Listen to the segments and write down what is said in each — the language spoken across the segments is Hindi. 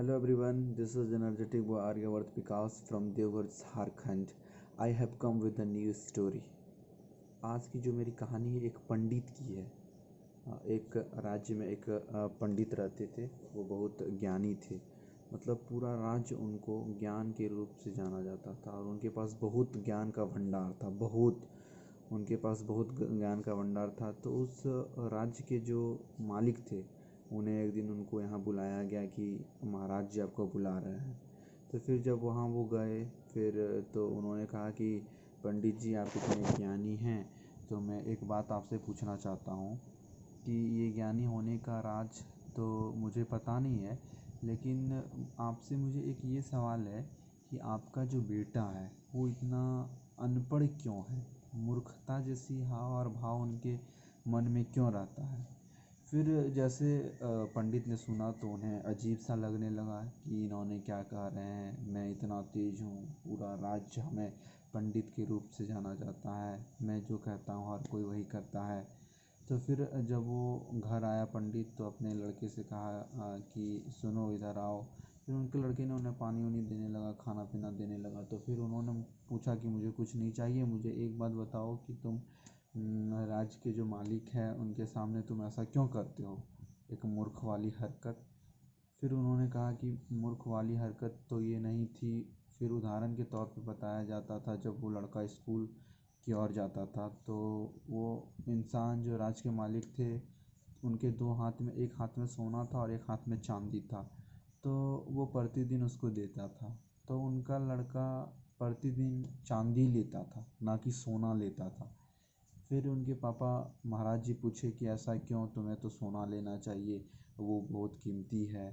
Hello everyone, this is energetic boy Aryavarth Vikas from Devghar, Jharkhand. I have come with a new story. आज की जो मेरी कहानी है एक पंडित की है। एक राज्य में एक पंडित रहते थे। वो बहुत ज्ञानी थे। मतलब पूरा राज्य उनको ज्ञान के रूप से जाना जाता था और उनके पास बहुत ज्ञान का भंडार था। उनके पास बहुत ज्ञान का भंडार था। तो उस राज्य के जो मालिक थे, उन्हें एक दिन उनको यहाँ बुलाया गया कि महाराज जी आपको बुला रहे हैं। तो फिर जब वहाँ वो गए, फिर तो उन्होंने कहा कि पंडित जी आप इतने ज्ञानी हैं, तो मैं एक बात आपसे पूछना चाहता हूँ कि ये ज्ञानी होने का राज तो मुझे पता नहीं है, लेकिन आपसे मुझे एक ये सवाल है कि आपका जो बेटा है वो इतना अनपढ़ क्यों है? मूर्खता जैसी हाव और भाव उनके मन में क्यों रहता है? फिर जैसे पंडित ने सुना तो उन्हें अजीब सा लगने लगा कि इन्होंने क्या कह रहे हैं, मैं इतना तेज़ हूँ, पूरा राज्य हमें पंडित के रूप से जाना जाता है, मैं जो कहता हूँ हर कोई वही करता है। तो फिर जब वो घर आया पंडित, तो अपने लड़के से कहा कि सुनो इधर आओ। फिर उनके लड़के ने उन्हें पानी वानी देने लगा, खाना पीना देने लगा। तो फिर उन्होंने पूछा कि मुझे कुछ नहीं चाहिए, मुझे एक बात बताओ कि तुम राज्य के जो मालिक हैं उनके सामने तुम ऐसा क्यों करते हो, एक मूर्ख वाली हरकत। फिर उन्होंने कहा कि मूर्ख वाली हरकत तो ये नहीं थी। फिर उदाहरण के तौर पे बताया जाता था, जब वो लड़का स्कूल की ओर जाता था तो वो इंसान जो राज्य के मालिक थे, उनके दो हाथ में, एक हाथ में सोना था और एक हाथ में चांदी था। तो वो प्रतिदिन उसको देता था। तो उनका लड़का प्रतिदिन चांदी लेता था, ना कि सोना लेता था। फिर उनके पापा महाराज जी पूछे कि ऐसा क्यों, तुम्हें तो सोना लेना चाहिए, वो बहुत कीमती है।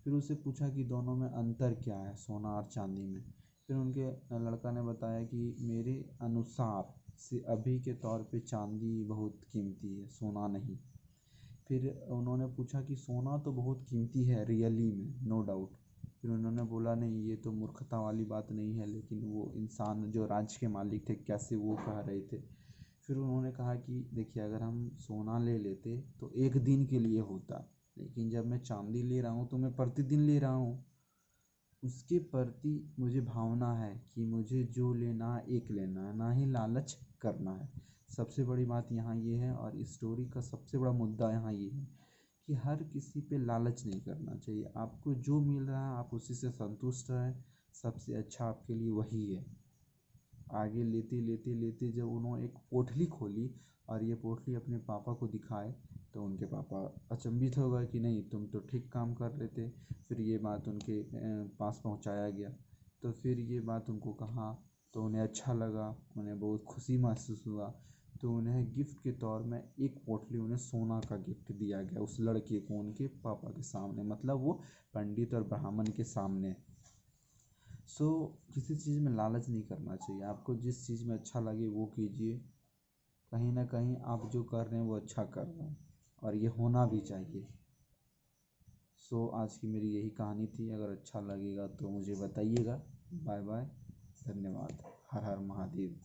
फिर उससे पूछा कि दोनों में अंतर क्या है, सोना और चांदी में। फिर उनके लड़का ने बताया कि मेरे अनुसार से अभी के तौर पे चांदी बहुत कीमती है, सोना नहीं। फिर उन्होंने पूछा कि सोना तो बहुत कीमती है रियली में, नो डाउट। फिर उन्होंने बोला नहीं, ये तो मूर्खता वाली बात नहीं है, लेकिन वो इंसान जो राज्य के मालिक थे कैसे वो कह रहे थे। फिर उन्होंने कहा कि देखिए, अगर हम सोना ले लेते तो एक दिन के लिए होता, लेकिन जब मैं चांदी ले रहा हूँ तो मैं प्रतिदिन ले रहा हूँ। उसके प्रति मुझे भावना है कि मुझे जो लेना है एक लेना है, ना ही लालच करना है। सबसे बड़ी बात यहाँ ये है, और इस स्टोरी का सबसे बड़ा मुद्दा यहाँ ये है कि हर किसी पे लालच नहीं करना चाहिए। आपको जो मिल रहा है आप उसी से संतुष्ट रहें, सबसे अच्छा आपके लिए वही है। आगे लेते लेते लेते जब उन्होंने एक पोटली खोली और ये पोटली अपने पापा को दिखाए, तो उनके पापा अचंभित हो गए कि नहीं, तुम तो ठीक काम कर रहे थे। फिर ये बात उनके पास पहुंचाया गया। तो फिर ये बात उनको कहा तो उन्हें अच्छा लगा, उन्हें बहुत खुशी महसूस हुआ। तो उन्हें गिफ्ट के तौर में एक पोटली, उन्हें सोना का गिफ्ट दिया गया उस लड़के को, उनके पापा के सामने, मतलब वो पंडित और ब्राह्मण के सामने। सो किसी चीज़ में लालच नहीं करना चाहिए। आपको जिस चीज़ में अच्छा लगे वो कीजिए। कहीं ना कहीं आप जो कर रहे हैं वो अच्छा कर रहे हैं, और ये होना भी चाहिए। सो आज की मेरी यही कहानी थी। अगर अच्छा लगेगा तो मुझे बताइएगा। बाय बाय, धन्यवाद। हर हर महादेव।